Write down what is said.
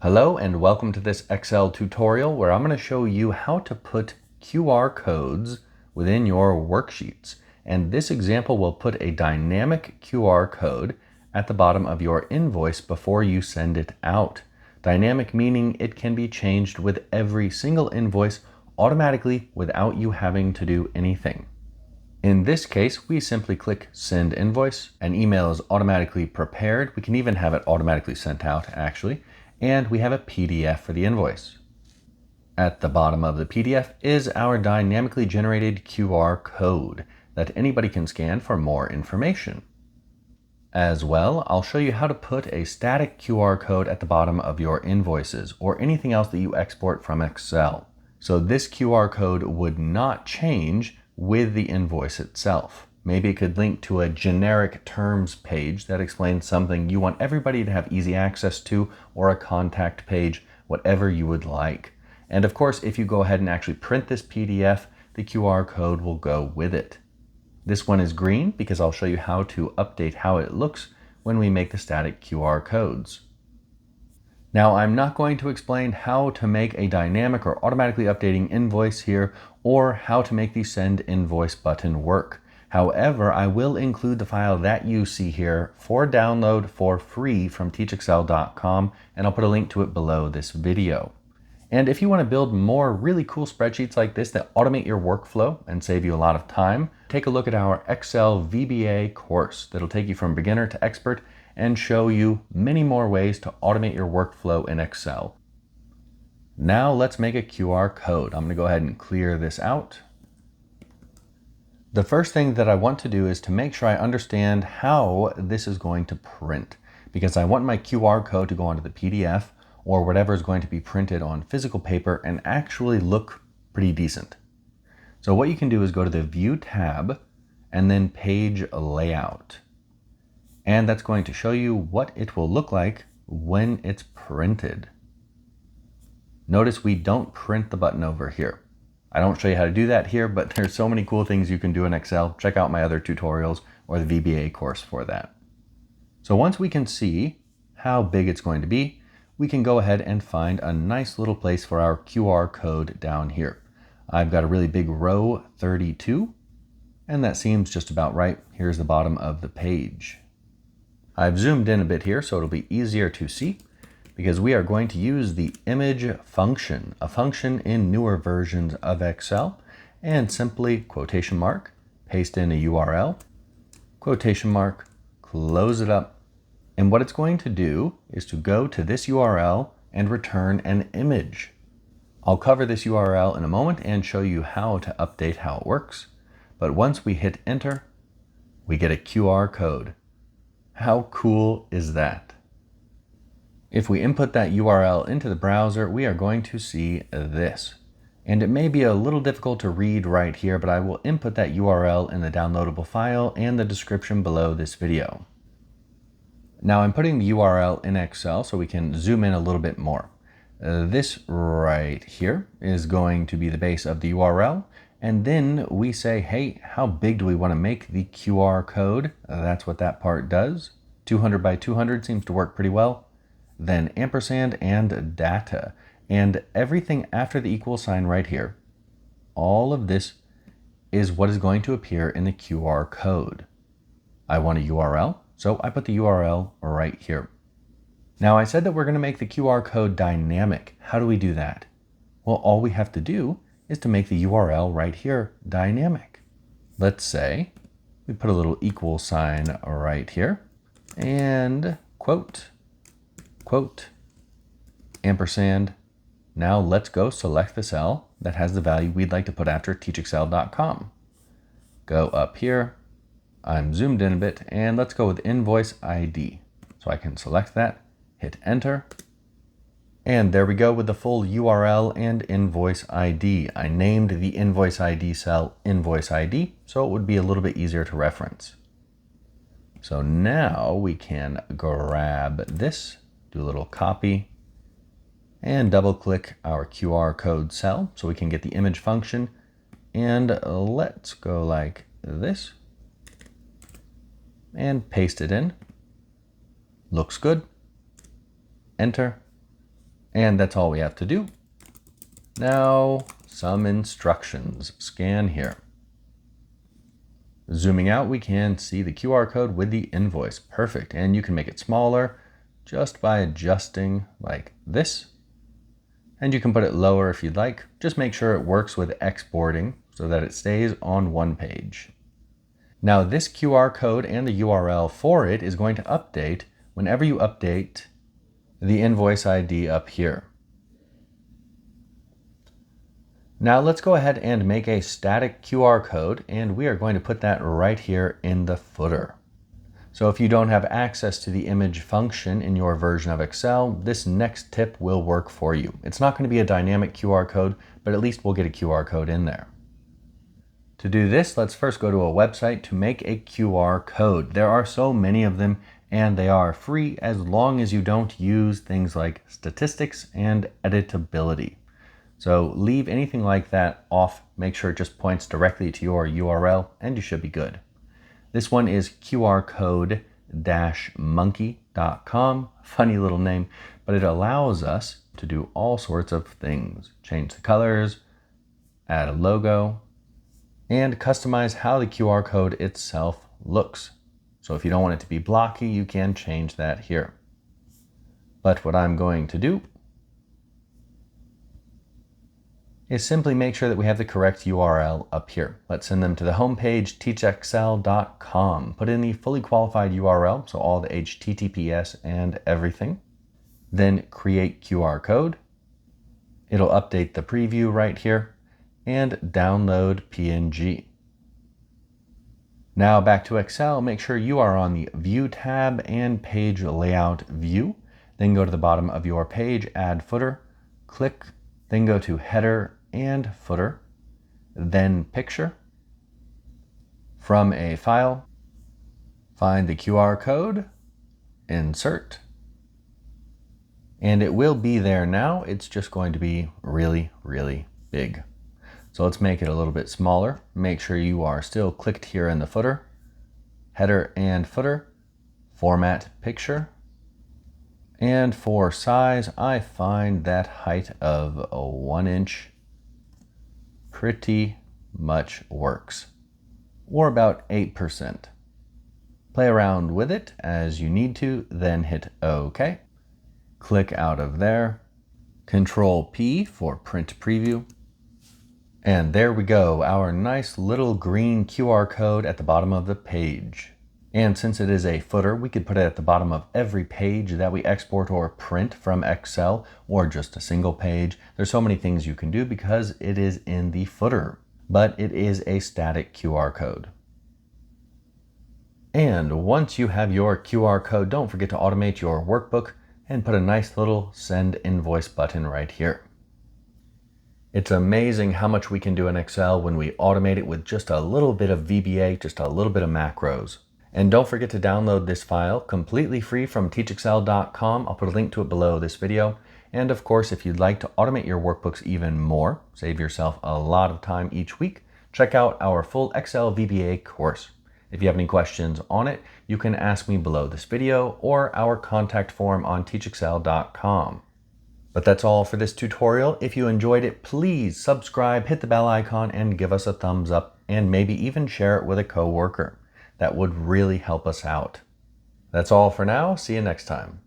Hello and welcome to this Excel tutorial where I'm going to show you how to put QR codes within your worksheets. And this example will put a dynamic QR code at the bottom of your invoice before you send it out. Dynamic meaning it can be changed with every single invoice automatically without you having to do anything. In this case, we simply click Send Invoice. An email is automatically prepared. We can even have it automatically sent out, actually. And we have a PDF for the invoice. At the bottom of the PDF is our dynamically generated QR code that anybody can scan for more information. As well, I'll show you how to put a static QR code at the bottom of your invoices or anything else that you export from Excel. So this QR code would not change with the invoice itself. Maybe it could link to a generic terms page that explains something you want everybody to have easy access to, or a contact page, whatever you would like. And of course, if you go ahead and actually print this PDF, the QR code will go with it. This one is green because I'll show you how to update how it looks when we make the static QR codes. Now, I'm not going to explain how to make a dynamic or automatically updating invoice here, or how to make the Send Invoice button work. However, I will include the file that you see here for download for free from teachexcel.com, and I'll put a link to it below this video. And if you want to build more really cool spreadsheets like this that automate your workflow and save you a lot of time, take a look at our Excel VBA course that'll take you from beginner to expert and show you many more ways to automate your workflow in Excel. Now let's make a QR code. I'm going to go ahead and clear this out. The first thing that I want to do is to make sure I understand how this is going to print, because I want my QR code to go onto the PDF or whatever is going to be printed on physical paper and actually look pretty decent. So what you can do is go to the View tab and then Page Layout. And that's going to show you what it will look like when it's printed. Notice we don't print the button over here. I don't show you how to do that here, but there's so many cool things you can do in Excel. Check out my other tutorials or the VBA course for that. So once we can see how big it's going to be, we can go ahead and find a nice little place for our QR code down here. I've got a really big row 32, and that seems just about right. Here's the bottom of the page. I've zoomed in a bit here so it'll be easier to see, because we are going to use the image function, a function in newer versions of Excel, and simply quotation mark, paste in a URL, quotation mark, close it up. And what it's going to do is to go to this URL and return an image. I'll cover this URL in a moment and show you how to update how it works. But once we hit enter, we get a QR code. How cool is that? If we input that URL into the browser, we are going to see this. And it may be a little difficult to read right here, but I will input that URL in the downloadable file and the description below this video. Now I'm putting the URL in Excel so we can zoom in a little bit more. This right here is going to be the base of the URL. And then we say, hey, how big do we want to make the QR code? That's what that part does. 200 by 200 seems to work pretty well. Then ampersand and data. And everything after the equal sign right here, all of this is what is going to appear in the QR code. I want a URL, so I put the URL right here. Now I said that we're going to make the QR code dynamic. How do we do that? Well, all we have to do is to make the URL right here dynamic. Let's say we put a little equal sign right here and quote, quote, ampersand. Now let's go select the cell that has the value we'd like to put after teachexcel.com. Go up here. I'm zoomed in a bit, and let's go with invoice ID. So I can select that, hit enter. And there we go with the full URL and invoice ID. I named the invoice ID cell invoice ID, so it would be a little bit easier to reference. So now we can grab this, do a little copy, and double click our QR code cell so we can get the image function. And let's go like this and paste it in. Looks good. Enter. And that's all we have to do. Now, some instructions. Scan here. Zooming out, we can see the QR code with the invoice. Perfect. And you can make it smaller just by adjusting like this. And you can put it lower if you'd like. Just make sure it works with exporting so that it stays on one page. Now this QR code and the URL for it is going to update whenever you update the invoice ID up here. Now let's go ahead and make a static QR code, and we are going to put that right here in the footer. So if you don't have access to the image function in your version of Excel, this next tip will work for you. It's not going to be a dynamic QR code, but at least we'll get a QR code in there. To do this, let's first go to a website to make a QR code. There are so many of them, and they are free as long as you don't use things like statistics and editability. So leave anything like that off. Make sure it just points directly to your URL, and you should be good. This one is qrcode-monkey.com. Funny little name, but it allows us to do all sorts of things. Change the colors, add a logo, and customize how the QR code itself looks. So if you don't want it to be blocky, you can change that here. But what I'm going to do is simply make sure that we have the correct URL up here. Let's send them to the homepage, teachexcel.com. Put in the fully qualified URL, so all the HTTPS and everything. Then create QR code. It'll update the preview right here and download PNG. Now back to Excel, make sure you are on the View tab and Page Layout View. Then go to the bottom of your page, add footer, click, then go to Header and Footer, then Picture. From a file, find the QR code, insert, and it will be there now. It's just going to be really, really big. So let's make it a little bit smaller. Make sure you are still clicked here in the footer, header and footer, format picture. And for size, I find that height of 1 inch pretty much works, or about 8%. Play around with it as you need to, then hit OK. Click out of there, Control P for print preview. And there we go, our nice little green QR code at the bottom of the page. And since it is a footer, we could put it at the bottom of every page that we export or print from Excel, or just a single page. There's so many things you can do because it is in the footer, but it is a static QR code. And once you have your QR code, don't forget to automate your workbook and put a nice little send invoice button right here. It's amazing how much we can do in Excel when we automate it with just a little bit of VBA, just a little bit of macros. And don't forget to download this file completely free from teachexcel.com. I'll put a link to it below this video. And of course, if you'd like to automate your workbooks even more, save yourself a lot of time each week, check out our full Excel VBA course. If you have any questions on it, you can ask me below this video or our contact form on teachexcel.com. But that's all for this tutorial. If you enjoyed it, please subscribe, hit the bell icon, and give us a thumbs up, and maybe even share it with a coworker. That would really help us out. That's all for now. See you next time.